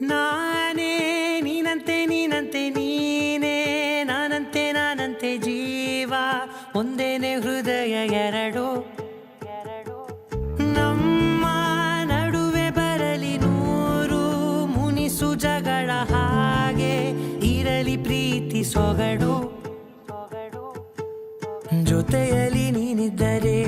ನಾನೇ ನೀನಂತೆ ನೀನಂತೆ ನೀನೇ ನಾನಂತೆ ಜೀವ ಒಂದೇನೆ ಹೃದಯ ಎರಡು ನಮ್ಮ ನಡುವೆ ಬರಲಿ ನೂರು ಮುನಿಸು ಜಗಳ ಹಾಗೆ ಇರಲಿ ಪ್ರೀತಿ ಸೊಗಡು ಜೊತೆಯಲ್ಲಿ ನೀನಿದ್ದರೆ